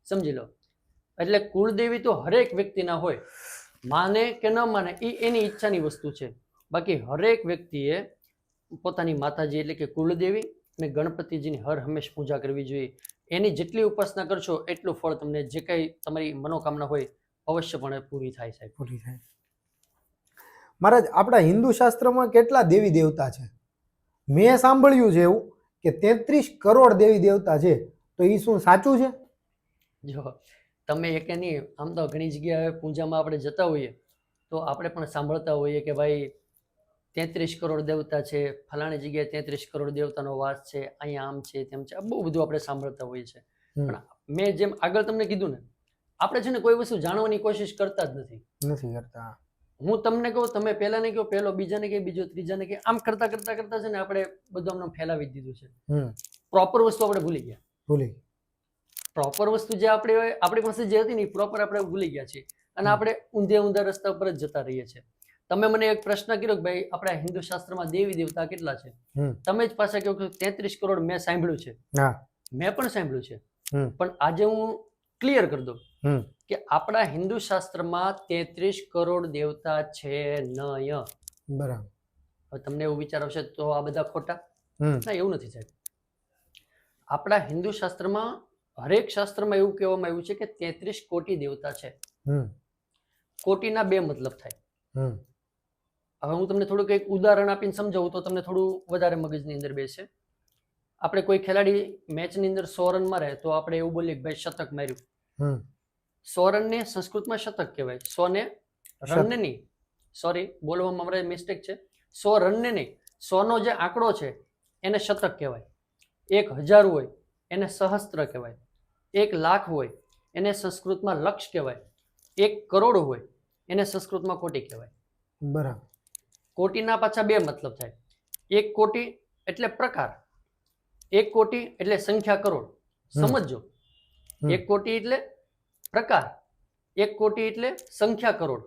સમજી લો. એટલે કુળદેવી તો હરેક વ્યક્તિના હોય, માને કે ન માને એ એની ઈચ્છાની વસ્તુ છે. બાકી હરેક વ્યક્તિએ પોતાની માતાજી એટલે કે કુળદેવી અને ગણપતિજીની હર હંમેશ પૂજા કરવી જોઈએ. એની જેટલી ઉપાસના કરશો એટલું ફળ તમને જે કંઈ તમારી મનોકામના હોય અવશ્યપણે પૂરી થાય સાહેબ. પૂરી થાય. મહારાજ આપણા હિન્દુ શાસ્ત્રમાં કેટલા દેવી દેવતા છે? મેં સાંભળ્યું છે એવું કે 33 કરોડ દેવી દેવતા છે, તો એ શું સાચું છે? જો તમે એક નહીં, આમ તો ઘણી જગ્યાએ પૂજામાં આપણે જતા હોઈએ તો આપણે પણ સાંભળતા હોઈએ કે ભાઈ 33 કરોડ દેવતા છે, ફલાણી જગ્યાએ 33 કરોડ દેવતાનો વાસ છે, અહીંયા આમ છે તેમ છે, બહુ બધું આપણે સાંભળતા હોઈએ છીએ. પણ મેં જેમ આગળ તમને કીધું ને, આપણે છે ને કોઈ વસ્તુ જાણવાની કોશિશ કરતા જ નથી કરતા. હું તમને કહું, તમે પહેલાને કહો, પહેલો બીજાને કહે, બીજો ત્રીજાને કહે, આમ કરતા કરતા છે ને આપણે બધું આમ ફેલાવી દીધું છે. પ્રોપર વસ્તુ આપણે ભૂલી ગયા. પ્રોપર વસ્તુ જે આપણી પાસે જે હતી ને પ્રોપર આપણે ભૂલી ગયા છીએ અને આપણે ઊંધા રસ્તા ઉપર જ જતા રહીએ છીએ. તમે મને એક પ્રશ્ન કર્યો કે ભાઈ આપણા હિન્દુ શાસ્ત્રમાં દેવી દેવતા કેટલા છે? તમે જ પાછા કહો કે 33 કરોડ મેં સાંભળ્યું છે. મેં પણ સાંભળ્યું છે, પણ આજે હું ક્લિયર કરી દઉં કે આપણા હિન્દુ શાસ્ત્રમાં 33 કરોડ દેવતા છે નહીં. બરાબર. હવે તમને એવું વિચાર આવશે તો આ બધા ખોટા? ના, એવું નથી સાહેબ. આપણા હિન્દુ શાસ્ત્રમાં હરેક શાસ્ત્રમાં એવું કહેવામાં આવ્યું છે કે 33 કોટી દેવતા છે. કોટીના બે મતલબ થાય. હવે હું તમને થોડુંક એક ઉદાહરણ આપીને સમજાવું તો તમને થોડું વધારે મગજની અંદર બેસે. આપણે કોઈ ખેલાડી મેચની અંદર 100 રન મારે તો આપણે એવું બોલીએ કે ભાઈ શતક માર્યું. 100 રનને સંસ્કૃતમાં શતક કહેવાય. 100 ને રનને નહીં, સોરી બોલવામાં અમારે મિસ્ટેક છે. 100 રનને નહીં, 100 નો જે આંકડો છે એને શતક કહેવાય. 1000 હોય એને સહસ્ત્ર કહેવાય. 1 લાખ હોય એને સંસ્કૃતમાં લક્ષ કહેવાય. 1 કરોડ હોય એને સંસ્કૃતમાં કોટી કહેવાય. બરાબર. કોટીના પાછા બે મતલબ થાય. 1 કોટી એટલે પ્રકાર, 1 કોટી એટલે સંખ્યા કરોડ. સમજો, 1 કોટી એટલે પ્રકાર, 1 કોટી એટલે સંખ્યા કરોડ.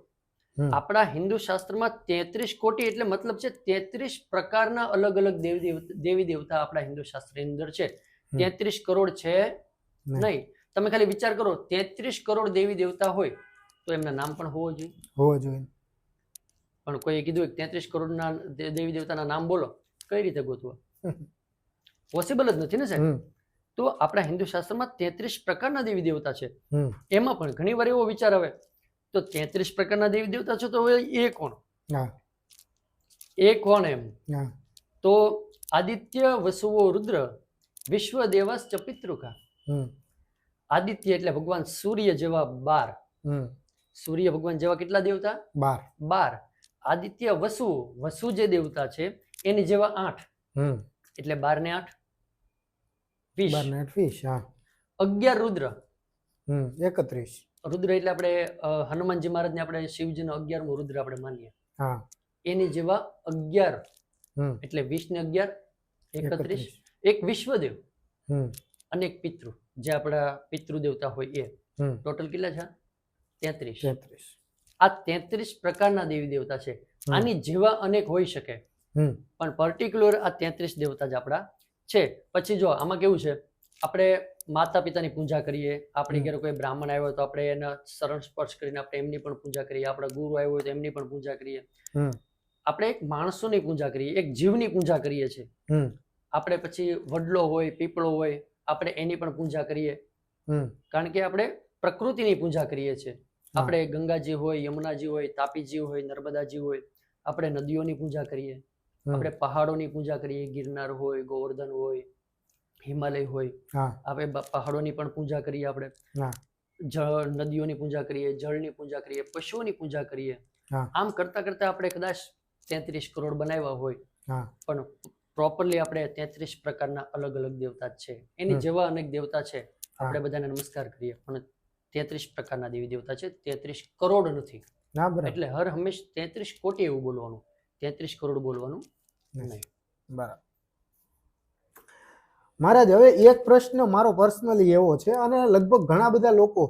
આપણા હિન્દુ શાસ્ત્રમાં 33 કોટી એટલે મતલબ છે 33 પ્રકારના અલગ અલગ દેવી દેવતા આપણા હિન્દુ શાસ્ત્રની અંદર છે. 33 કરોડ છે નહીં. તમે ખાલી વિચાર કરો, 33 કરોડ દેવી દેવતા હોય તો એમના નામ પણ હોવો જોઈએ. પણ કોઈ કીધું 33 કરોડના દેવી દેવતાના નામ બોલો, કઈ રીતે ગોતવા? પોસિબલ જ નથી ને સાહેબ. તો આપણા હિન્દુ શાસ્ત્રમાં 33 પ્રકારના દેવી દેવતા છે. એમાં પણ ઘણી વાર એવો વિચાર આવે તો 33 પ્રકારના દેવી દેવતા છે તો એ કોણ? એ કોણ એમ? તો આદિત્ય વસુઓ રુદ્ર વિશ્વ દેવશ્ચ પિતૃકા. આદિત્ય એટલે ભગવાન સૂર્ય જેવા 12. સૂર્ય ભગવાન જેવા કેટલા દેવતા? 12. આદિત્ય વસુ જે દેવતા છે એની જેવા 8, એટલે 12 ને 8 20. 11 રુદ્ર, 31. રુદ્ર એટલે આપણે હનુમાનજી મહારાજને આપણે શિવજીનો 11મો રુદ્ર આપણે માનીએ. એની જેવા 11, એટલે 20 ને 11 31. એક વિશ્વદેવ અને એક પિતૃ, જે આપણા પિતૃ દેવતા હોય એ. ટોટલ કેટલા છે? 33. આ 33 પ્રકારના દેવી દેવતા છે. આની જેવા અનેક હોઈ શકે, પણ પર્ટિક્યુલર આ 33 દેવતા જ આપણા છે. પછી જો આમાં કેવું છે, આપણે માતા પિતાની પૂજા કરીએ, આપણી ઘરે કોઈ બ્રાહ્મણ આવ્યો તો આપણે એના શરણ સ્પર્શ કરીને આપણે એમની પણ પૂજા કરીએ, આપણા ગુરુ આવ્યો હોય તો એમની પણ પૂજા કરીએ. આપણે એક માણસોની પૂજા કરીએ, એક જીવની પૂજા કરીએ છીએ. આપણે પછી વડલો હોય, પીપળો હોય, આપણે એની પણ પૂજા કરીએ, કારણ કે આપણે પ્રકૃતિની પૂજા કરીએ છીએ. આપણે ગંગાજી હોય, યમુનાજી હોય, તાપીજી હોય, નર્મદાજી હોય, આપણે નદીઓની પૂજા કરીએ. આપણે પહાડોની પૂજા કરીએ, ગિરનાર હોય, ગોવર્ધન હોય, હિમાલય હોય, આપણે પહાડોની પણ પૂજા કરીએ, આપણે જળ નદીઓની પૂજા કરીએ, જળની પૂજા કરીએ, પશુઓની પૂજા કરીએ. આમ કરતા કરતા આપણે કદાચ 33 કરોડ બનાવ્યા હોય, પણ પ્રોપરલી આપણે 33 પ્રકારના અલગ અલગ દેવતા છે. એની જેવા અનેક દેવતા છે, આપણે બધાને નમસ્કાર કરીએ, પણ 33 પ્રકારના દેવી દેવતા છે, 33 કરોડ નથી. એટલે હર હંમેશ 33 કોટી એવું બોલવાનું, 33 કરોડ બોલવાનું નહીં. બરાબર. મહારાજ, હવે એક પ્રશ્ન મારો પર્સનલી એવો છે, અને લગભગ ઘણા બધા લોકો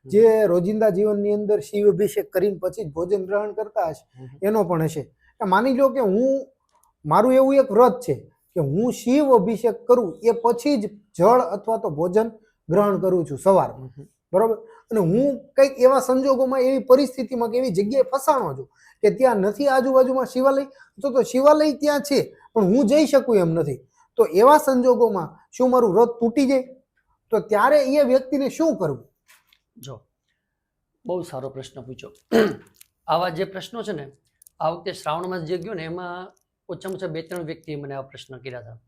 જે રોજિંદા જીવનની અંદર શિવ અભિષેક કરીને પછી જ ભોજન ગ્રહણ કરતા હશે, એનો પણ હશે. માની લો કે મારું એવું એક વ્રત છે કે હું શિવ અભિષેક કરું એ પછી જ જળ અથવા તો ભોજન ગ્રહણ કરું છું સવારમાં, બરોબર? અને હું કંઈક એવા સંજોગોમાં, એવી પરિસ્થિતિમાં કે એવી જગ્યાએ ફસાણો છું કે ત્યાં નથી આજુબાજુમાં શિવાલય, તો શિવાલય ત્યાં છે પણ હું જઈ શકું એમ નથી, તો એવા સંજોગોમાં શું મારું વ્રત તૂટી જાય? તો ત્યારે એ વ્યક્તિને શું કરવું? જો, બહુ સારો પ્રશ્ન પૂછ્યો. આવા જે પ્રશ્નો છે ને, આ વખતે શ્રાવણ માસ જે ગયો ને, એમાં ઓછામાં ઓછા 2-3 વ્યક્તિએ મને આ પ્રશ્ન કર્યા હતા,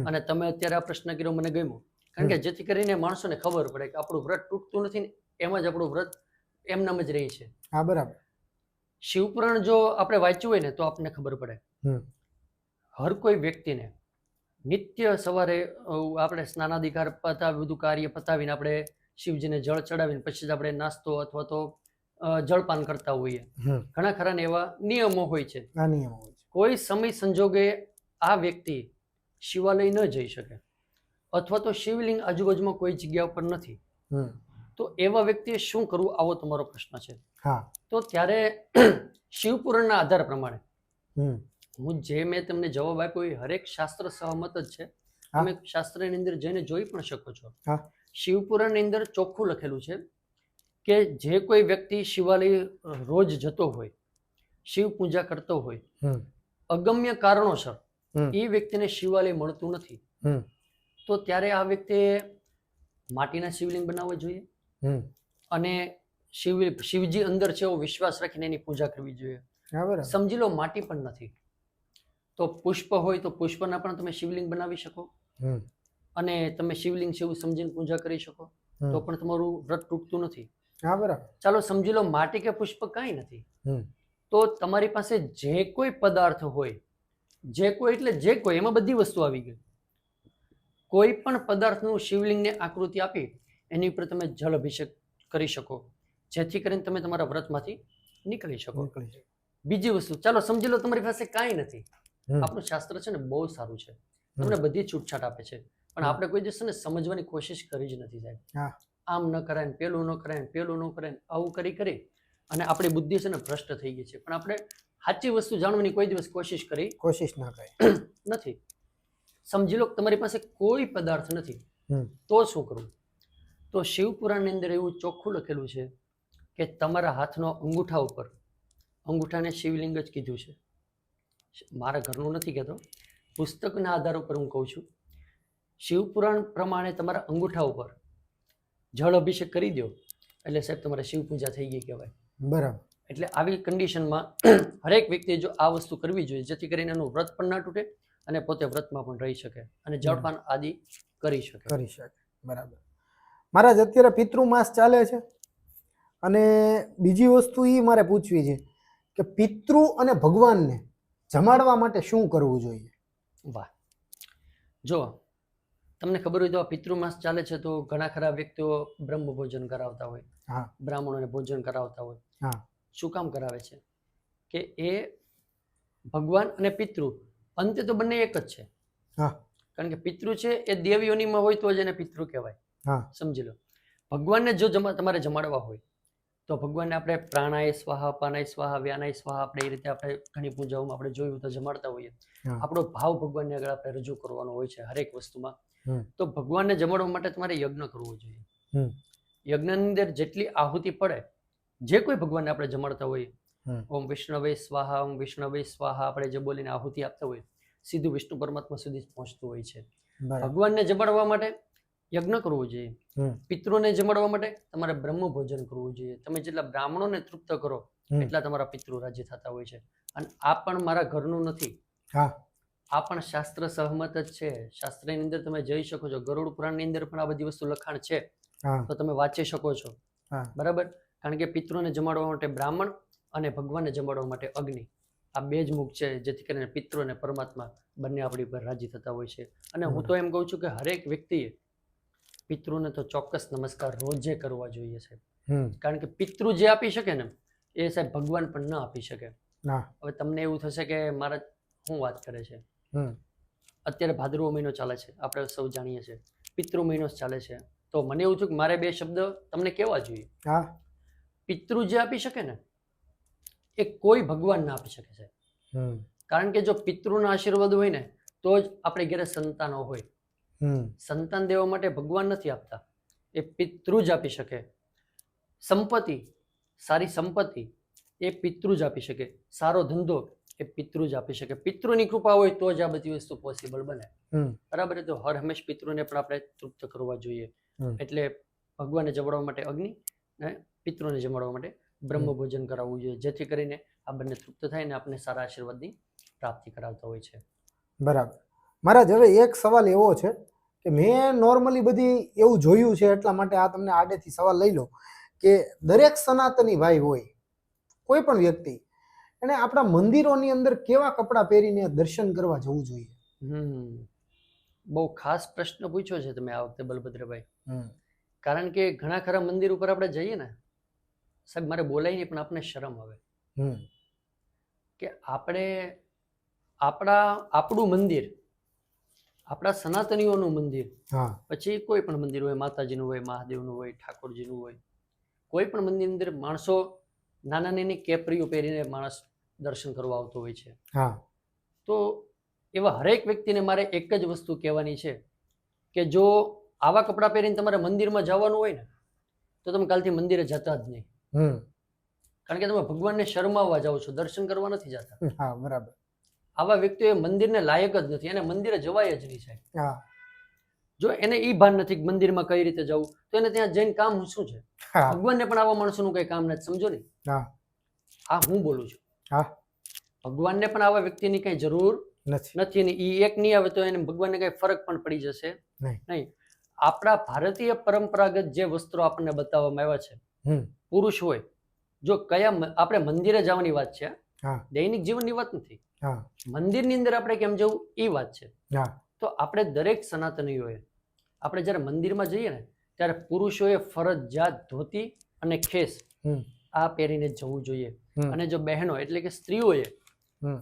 અને તમે અત્યારે આ પ્રશ્ન કર્યો મને ગમ્યો, કારણ કે જેથી કરીને માણસોને ખબર પડે કે આપણું વ્રત તૂટતું નથી ને, એમાં જ આપણું વ્રત એમનામ જ રહી છે. હા, બરાબર. શિવપુરાણ જો આપણે વાંચ્યું હોય ને તો આપણને ખબર પડે. હર કોઈ વ્યક્તિને નિત્ય સવારે આપણે સ્નાનાધિકાર પતાવી, બધું કાર્ય પતાવીને આપણે શિવજીને જળ ચડાવીને પછી જ આપણે નાસ્તો અથવા તો જળપાન કરતા હોઈએ. ઘણા ખરા એવા નિયમો હોય છે. કોઈ સમય સંજોગે આ વ્યક્તિ શિવાલય ન જઈ શકે, અથવા તો શિવલિંગ આજુબાજુમાં કોઈ જગ્યા ઉપર નથી, તો એવા વ્યક્તિએ શું કરવું, આવો તમારો પ્રશ્ન છે. તો ત્યારે શિવપુરાણના આધાર પ્રમાણે હું જે મેં તમને જવાબ આપ્યો એ હરેક શાસ્ત્ર સહમત જ છે. તમે શાસ્ત્રની અંદર જઈને જોઈ પણ શકો છો. શિવપુરાણની અંદર ચોખ્ખું લખેલું છે કે જે કોઈ વ્યક્તિ શિવાલય રોજ જતો હોય, શિવ પૂજા કરતો હોય, અગમ્ય કારણોસર એ વ્યક્તિને શિવાલય મળતું નથી, તો ત્યારે આ વ્યક્તિએ માટીના શિવલિંગ બનાવવા જોઈએ, અને શિવજી અંદર છે એવો વિશ્વાસ રાખીને એની પૂજા કરવી જોઈએ. સમજી લો માટી પણ નથી, તો પુષ્પ હોય તો પુષ્પના પણ તમે શિવલિંગ બનાવી શકો, અને તમે શિવલિંગ છે એવું સમજીને પૂજા કરી શકો, તો પણ તમારું વ્રત તૂટતું નથી. ચાલો સમજી લો માટી કે પુષ્પ કાંઈ નથી, તો તમારી પાસે જે કોઈ પદાર્થ હોય, જે કોઈ એટલે જે કોઈ, એમાં બધી વસ્તુ આવી ગઈ, કોઈ પણ પદાર્થનું શિવલિંગને આકૃતિ આપી એની ઉપર તમે જળ અભિષેક કરી શકો, જેથી કરીને તમે તમારા વ્રતમાંથી નીકળી શકો. બીજી વસ્તુ, ચાલો સમજી લો તમારી પાસે કાંઈ નથી, આપણું શાસ્ત્ર છે ને બહુ સારું છે, તમને બધી છૂટછાટ આપે છે, પણ આપણે કોઈ દિવસ ને સમજવાની કોશિશ કરી જ નથી. સાહેબ, આમ ન કરાય, પેલું ન કરાય, પેલું ન કરાય, આવું કરી અને આપણી બુદ્ધિ છે ને ભ્રષ્ટ થઈ ગઈ છે, પણ આપણે સાચી વસ્તુ જાણવાની કોઈ દિવસ કોશિશ ના કરી નથી. સમજી લો તમારી પાસે કોઈ પદાર્થ નથી, તો શું કરવું? તો શિવપુરાણની અંદર એવું ચોખ્ખું લખેલું છે કે તમારા હાથનો અંગૂઠા ઉપર, અંગૂઠાને શિવલિંગ જ કીધું છે, મારા ઘરનું નથી કહેતો, પુસ્તકના આધાર ઉપર હું કહું છું. શિવપુરાણ પ્રમાણે તમારા અંગૂઠા ઉપર જળ અભિષેક કરી દો એટલે સાહેબ તમારે શિવ પૂજા થઈ ગઈ કહેવાય. બરાબર. એટલે આવી કન્ડિશનમાં હરેક વ્યક્તિએ જો આ વસ્તુ કરવી જોઈએ, જેથી કરીને એનું વ્રત પણ ના તૂટે અને પોતે વ્રતમાં પણ રહી શકે અને જળપાન આદિ કરી શકે. બરાબર. મહારાજ, અત્યારે પિતૃ માસ ચાલે છે, અને બીજી વસ્તુ એ મારે પૂછવી છે કે પિતૃ અને ભગવાનને જમાડવા માટે શું કરવું જોઈએ? વાહ, જો તમને ખબર હોય તો આ પિતૃ માસ ચાલે છે, તો ઘણા ખરા વ્યક્તિઓ બ્રહ્મ ભોજન કરાવતા હોય, બ્રાહ્મણોને ભોજન કરાવતા હોય. શું કામ કરાવે છે? કે એ ભગવાન અને પિતૃ અંતે તો બંને એક જ છે, કારણ કે પિતૃ છે એ દેવયોનીમાં હોય તો જ એને પિતૃ કહેવાય. સમજી લો, ભગવાનને જો તમારે જમાડવા હોય તો ભગવાનને આપણે પ્રાણાય સ્વાહા, અપાનાય સ્વાહા, વ્યાનાય સ્વાહા, આપણે એ રીતે આપણે ઘણી પૂજાઓમાં આપણે જોયું તો જમાડતા હોઈએ. આપણો ભાવ ભગવાનને આગળ આપણે રજૂ કરવાનો હોય છે હરેક વસ્તુમાં. તો ભગવાનને જમાડવા માટે તમારે યજ્ઞ કરવો જોઈએ. યજ્ઞની અંદર જેટલી આહુતિ પડે, જે કોઈ ભગવાનને આપણે જમાડતા હોઈએ, ઓમ વિષ્ણવે સ્વાહા, ઓમ વિષ્ણવે સ્વાહા, આપણે જે બોલીને આહુતિ આપતા હોઈએ, સીધું વિષ્ણુ પરમાત્મા સુધી પહોંચતું હોય છે. ભગવાનને જમાડવા માટે યજ્ઞ કરવો જોઈએ. પિતૃને જમાડવા માટે તમારે બ્રહ્મ ભોજન કરવું જોઈએ. તમે જેટલા બ્રાહ્મણોને તૃપ્ત કરો એટલા તમારા પિતૃ રાજ્ય થતા હોય છે. અને આ પણ મારા ઘરનું નથી, આ પણ શાસ્ત્ર સહમત જ છે. શાસ્ત્રની અંદર તમે જઈ શકો છો. ગરુડ પુરાણની અંદર પણ આ બધી વસ્તુ લખાણ છે, હા તો તમે વાંચી શકો છો. હા બરાબર. કારણ કે પિતૃને જમાડવા માટે બ્રાહ્મણ અને ભગવાનને જમાડવા માટે અગ્નિ, આ બે જ મુખ છે, જેથી કરીને પિતૃ અને પરમાત્મા બંને આપણી પર રાજી થતા હોય છે. અને હું તો એમ કહું છું કે હરેક વ્યક્તિએ પિતૃને તો ચોક્કસ નમસ્કાર રોજે કરવા જોઈએ સાહેબ. કારણ કે પિતૃ જે આપી શકે ને એ સાહેબ ભગવાન પણ ન આપી શકે. ના હવે તમને એવું થશે કે મારા શું વાત કરે છે. અત્યારે ભાદરવો મહિનો ચાલે છે, આપણે સૌ જાણીએ છીએ. પિતૃ મહિનો ચાલે છે. તો મને એવું થયું કે મારે બે શબ્દ તમને કહેવા જોઈએ. હા પિતૃ જે આપી શકે ને એ કોઈ ભગવાન ના આપી શકે છે. કારણ કે જો પિતૃના આશીર્વાદ હોય ને તો જ આપણે ઘરે સંતાનો હોય. સંતાન દેવા માટે ભગવાન નથી આપતા, એ પિતૃ જ આપી શકે. સંપત્તિ, સારી સંપત્તિ એ પિતૃ જ આપી શકે. સારો ધંધો એ પિતૃ જ આપી શકે. પિતૃની કૃપા હોય તો જ આ બધી વસ્તુ પોસિબલ બને. બરાબર. તો હર હંમેશ પિતૃને પણ આપણે તૃપ્ત કરવા જોઈએ. એટલે ભગવાનને જમાડવા માટે અગ્નિ અને પિતૃને જમાડવા માટે બ્રહ્મ ભોજન કરાવવું જોઈએ, જેથી કરીને આ બંને તૃપ્ત થાય ને આપણે સારા આશીર્વાદની પ્રાપ્તિ કરાવતા હોય છે. બરાબર. મહારાજ હવે એક સવાલ એવો છે કે મેં નોર્મલી બધી એવું જોયું છે, એટલા માટે આ તમને આડેથી સવાલ લઈ લો કે દરેક સનાતની ભાઈ હોય, કોઈ પણ વ્યક્તિ, એને આપણા મંદિરોની અંદર કેવા કપડાં પહેરીને દર્શન કરવા જવું જોઈએ? બહુ ખાસ પ્રશ્ન પૂછ્યો છે તમે આ વખતે બલભદ્રભાઈ. કારણ કે ઘણા ખરા મંદિર ઉપર આપણે જઈએ ને સાહેબ, મારે બોલાય નહીં પણ આપણને શરમ આવે કે આપણે આપણું મંદિર, આપણા સનાતનીઓનું મંદિર, પછી કોઈ પણ મંદિર હોય, માતાજીનું હોય, મહાદેવનું હોય, ઠાકોરજીનું હોય, કોઈ પણ મંદિરની અંદર માણસો નાના નાની કેપરીઓ પહેરીને માણસ દર્શન કરવા આવતો હોય છે. તો એવા હરેક વ્યક્તિને મારે એક જ વસ્તુ કહેવાની છે કે જો આવા કપડાં પહેરીને તમારે મંદિરમાં જવાનું હોય ને તો તમે કાલથી મંદિરે જતા જ નહીં. કારણ કે તમે ભગવાનને શરમાવવા જાઓ છો, દર્શન કરવા નથી જતા. બરાબર. આવા વ્યક્તિઓ મંદિરને લાયક જ નથી, એને મંદિરે જવાય જ નહીં સાહેબ. જો એને ઈ ભાન નથી કે મંદિરમાં કઈ રીતે જવું, તો એને ત્યાં જઈને કામ શું છે? ભગવાનને પણ આવા માણસોનું કઈ કામ નથી, સમજો ને. હા, હું બોલું છું. ભગવાનને પણ આવા વ્યક્તિની કઈ જરૂર નથી, ને ઈ એક નહીં આવે તો એને ભગવાનને કઈ ફરક પણ પડી જશે નહીં. આપણા ભારતીય પરંપરાગત જે વસ્ત્રો આપણને બતાવવામાં આવ્યા છે, પુરુષ હોય, જો કયા આપણે મંદિરે જવાની વાત છે, દૈનિક જીવનની વાત નથી, મંદિરની અંદર આપણે કેમ જવું એ વાત છે. તો આપણે દરેક સનાતનીઓએ આપણે જ્યારે મંદિરમાં જઈએ ને ત્યારે પુરુષોએ ફરજિયાત ધોતી અને ખેસ આ પહેરીને જવું જોઈએ. અને જો બહેનો એટલે કે સ્ત્રીઓએ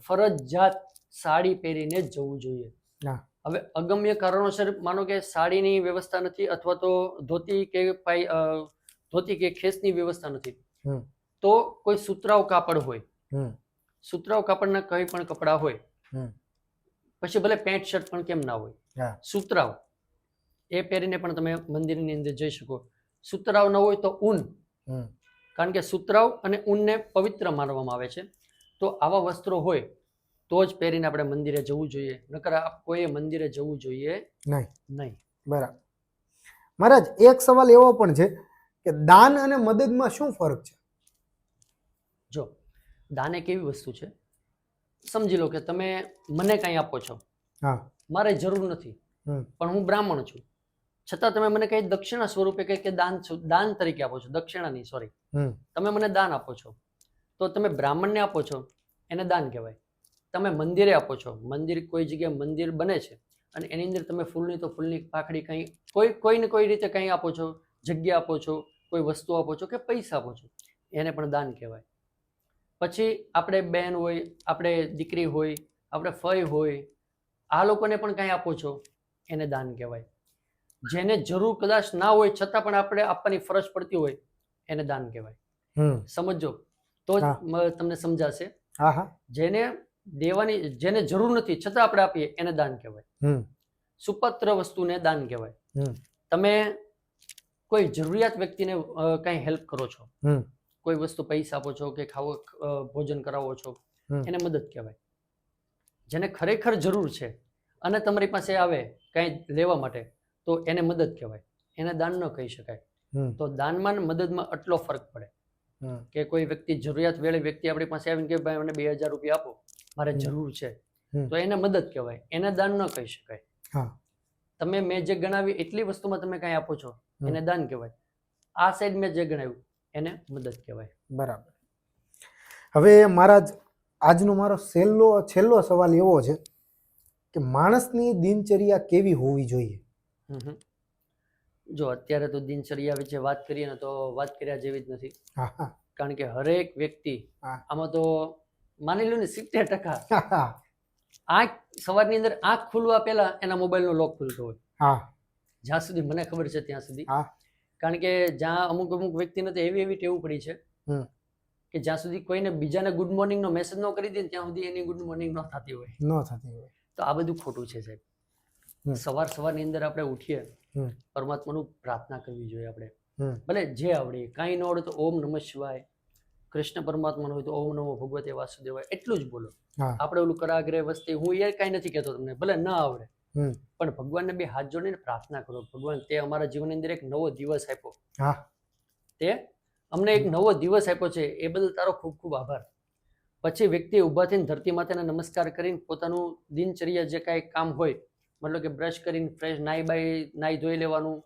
ફરજિયાત સાડી પહેરીને જ જવું જોઈએ. હવે અગમ્ય કારણોસર માનો કે સાડીની વ્યવસ્થા નથી અથવા તો ધોતી કે ખેસની વ્યવસ્થા નથી, તો કોઈ સુતરાઉ કાપડ હોય, સુતરાઉ કાપડના કઈ પણ કપડા હોય, પછી ભલે પેન્ટ શર્ટ પણ કેમ ના હોય, સુતરાઉ એ પહેરીને પણ તમે મંદિરની અંદર જઈ શકો. સુતરાઉ ન હોય તો ઊન, કારણ કે સુતરાઉ અને ઊનને પવિત્ર માનવામાં આવે છે. તો આવા વસ્ત્રો હોય તો જ પહેરીને આપણે મંદિરે જવું જોઈએ, નકર કોઈએ મંદિરે જવું જોઈએ નહીં. બરાબર. મહારાજ એક સવાલ એવો પણ છે કે દાન અને મદદમાં શું ફરક છે? જો દાન એક એવી વસ્તુ છે, સમજી લો કે તમે મને કંઈ આપો છો, મારે જરૂર નથી, પણ હું બ્રાહ્મણ છું, છતાં તમે મને કઈ દક્ષિણા સ્વરૂપે કે દાન તરીકે આપો છો, દક્ષિણા નહીં, સોરી, તમે મને દાન આપો છો, તો તમે બ્રાહ્મણને આપો છો એને દાન કહેવાય. તમે મંદિરે આપો છો, મંદિર કોઈ જગ્યાએ મંદિર બને છે અને એની અંદર તમે ફૂલની તો ફૂલની પાખડી કંઈ કોઈને કોઈ રીતે કંઈ આપો છો, જગ્યા આપો છો, કોઈ વસ્તુ આપો છો કે પૈસા આપો છો, એને પણ દાન કહેવાય. પછી આપણે બેન હોય, આપણે દીકરી હોય, આપણે ફઈ હોય, આ લોકોને પણ કંઈ આપો છો એને દાન કહેવાય. જેને જરૂર કદાચ ના હોય છતાં પણ આપણે આપવાની ફરજ પડતી હોય એને દાન કહેવાય. સમજો તો જ તમને સમજાશે. જેને દેવાની, જેને જરૂર નથી છતાં આપણે આપીએ એને દાન કહેવાય. સુપત્ર વસ્તુને દાન કહેવાય. તમે કોઈ જરૂરિયાત વ્યક્તિને કંઈ હેલ્પ કરો છો, કોઈ વસ્તુ પૈસા આપો છો કે ભોજન કરાવો છો, એને મદદ કહેવાય. જેને ખરેખર જરૂર છે અને તમારી પાસે આવે કંઈ લેવા માટે તો એને મદદ કહેવાય, એને દાન ન કહી શકાય. તો દાનમાં ને મદદમાં આટલો ફરક પડે કે કોઈ વ્યક્તિ જરૂરિયાત વેળે વ્યક્તિ આપણી પાસે આવીને કે ભાઈ મને 2000 રૂપિયા આપો, મારે જરૂર છે, હમ. તો એને મદદ કહેવાય, એને દાન ન કહી શકાય. હા. તમે મેં જે ગણાવી એટલી વસ્તુમાં તમે કાંઈ આપો છો એને દાન કહેવાય. આ સાઈડ મેં જે ગણાવ્યું એને મદદ કહેવાય. બરાબર. હવે મહારાજ, આજનો મારો છેલ્લો સવાલ એવો છે કે માણસની દિનચર્યા કેવી હોવી જોઈએ? જો અત્યારે તો દિનચર્યા વિશે વાત કરીએ ને તો વાત કર્યા જેવી જ નથી. હા હા. કારણ કે હરેક વ્યક્તિ હા. આમાં તો માની લો ને 70% હા. આંખ સવારની અંદર આંખ ખુલવા પહેલા એના મોબાઈલનો લોક ખુલતો હોય. હા. જ્યાં સુધી મને ખબર છે ત્યાં સુધી. હા. કારણ કે જ્યાં અમુક વ્યક્તિને તો એવી ટેવ પડી છે કે જ્યાં સુધી કોઈને બીજાને ગુડ મોર્નિંગ નો મેસેજ ન કરી દે ત્યાં સુધી એની ગુડ મોર્નિંગ ન થતી હોય. તો આ બધું ખોટું છે સાહેબ. સવારની અંદર આપણે ઉઠીએ, પરમાત્માનું પ્રાર્થના કરવી જોઈએ આપણે. ભલે જે આવડે, કાંઈ ન આવડે તો ઓમ નમઃ શિવાય, કૃષ્ણ પરમાત્માનો હોય તો ઓમ નમો ભગવતે વાસુદેવાય એટલું જ બોલો. આપણે ઓલું કરાગ્રે વસ્તી, હું એ કાંઈ નથી કહેતો તમને, ભલે ન આવડે પણ ભગવાનને બે હાથ જોડીને પ્રાર્થના કરો. ભગવાન, તે અમારા જીવનની અંદર એક નવો દિવસ આપ્યો, તે અમને એક નવો દિવસ આપ્યો છે, એ બદલ તારો ખૂબ ખૂબ આભાર. પછી વ્યક્તિ ઊભા થઈને ધરતી માતાને નમસ્કાર કરીને પોતાનું દિનચર્યા જે કાંઈ કામ હોય, મતલબ કે બ્રશ કરીને ફ્રેશ નાહી ધોઈ લેવાનું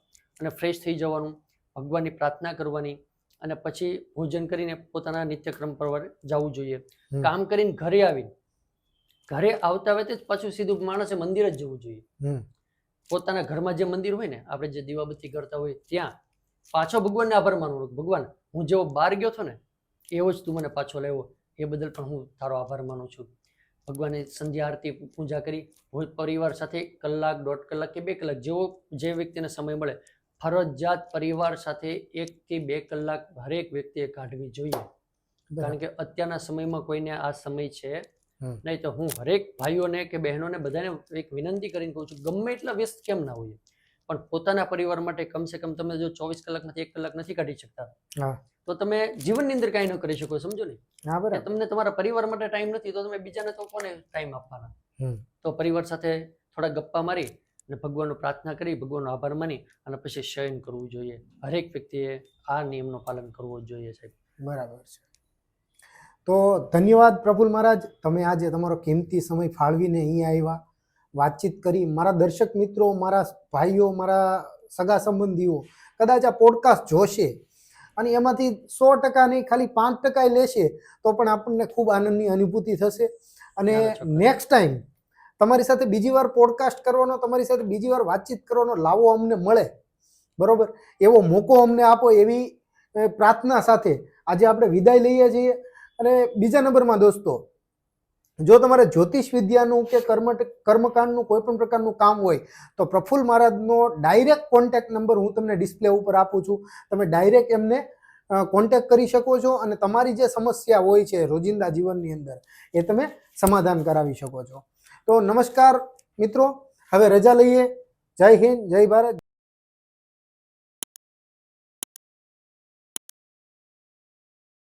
અને ફ્રેશ થઈ જવાનું, ભગવાનની પ્રાર્થના કરવાની અને પછી ભોજન કરીને પોતાના નિત્યક્રમ પર જવું જોઈએ. કામ કરીને ઘરે આવતા વેતે જ પાછું સીધું માણસે મંદિર જ જવું જોઈએ. પોતાના ઘરમાં જે મંદિર હોય ને, આપણે જે દીવાબત્તી કરતા હોય ત્યાં પાછો ભગવાનને આભાર માનવાનો. ભગવાન, હું જેવો બહાર ગયો હતો ને એવો જ તું મને પાછો લાવ્યો, એ બદલ પણ હું તારો આભાર માનું છું. ભગવાનની સંધ્યા આરતી પૂજા કરી પરિવાર સાથે કલાક, 1.5 કલાક કે 2 કલાક, જેવો જે વ્યક્તિને સમય મળે, ફરજિયાત પરિવાર સાથે 1 થી 2 કલાક હરેક વ્યક્તિએ કાઢવી જોઈએ. કારણ કે અત્યારના સમયમાં કોઈને આ સમય છે નહીં. તો હું હરેક ભાઈઓને કે બહેનોને બધાને એક વિનંતી કરીને કહું છું, ગમે એટલા વ્યસ્ત કેમ ના હોઈએ પણ પોતાના પરિવાર માટે કમસે કમ તમે જો 24 કલાકમાંથી 1 કલાક નથી કાઢી શકતા તો તમે જીવનની અંદર કાંઈ ન કરી શકો. સમજો ને, તમને તમારા પરિવાર માટે ટાઈમ નથી તો તમે બીજાને તો કોને ટાઈમ આપવાના? તો પરિવાર સાથે થોડા ગપ્પા મારી અને ભગવાનનો પ્રાર્થના કરી, ભગવાનનો આભાર માની અને પછી શયન કરવું જોઈએ. હરેક વ્યક્તિએ આ નિયમનું પાલન કરવું જોઈએ સાહેબ. બરાબર છે. તો ધન્યવાદ પ્રફુલ્લ મહારાજ, તમે આજે તમારો કિંમતી સમય ફાળવીને અહીંયા આવ્યા, વાતચીત કરી. મારા દર્શક મિત્રો, મારા ભાઈઓ, મારા સગા સંબંધીઓ કદાચ આ પોડકાસ્ટ જોશે અને એમાંથી 100% નહીં, ખાલી 5% લેશે તો પણ આપણને ખૂબ આનંદની અનુભૂતિ થશે. અને નેક્સ્ટ ટાઈમ તમારી સાથે બીજી વાર પોડકાસ્ટ કરવાનો, તમારી સાથે બીજી વાર વાતચીત કરવાનો લાવો અમને મળે, બરોબર, એવો મોકો અમને આપો, એવી પ્રાર્થના સાથે આજે આપણે વિદાય લઈએ છીએ. અને બીજા નંબરમાં દોસ્તો, જો તમારે જ્યોતિષ વિદ્યાનું કે કર્મકાંડનું કોઈ પણ પ્રકારનું કામ હોય તો પ્રફુલ્લ મહારાજનો ડાયરેક્ટ કોન્ટેક્ટ નંબર હું તમને ડિસ્પ્લે ઉપર આપું છું. તમે ડાયરેક્ટ એમને કોન્ટેક્ટ કરી શકો છો અને તમારી જે સમસ્યા હોય છે રોજિંદા જીવનની અંદર એ તમે સમાધાન કરાવી શકો છો. તો નમસ્કાર મિત્રો, હવે રજા લઈએ. જય હિન્દ, જય ભારત.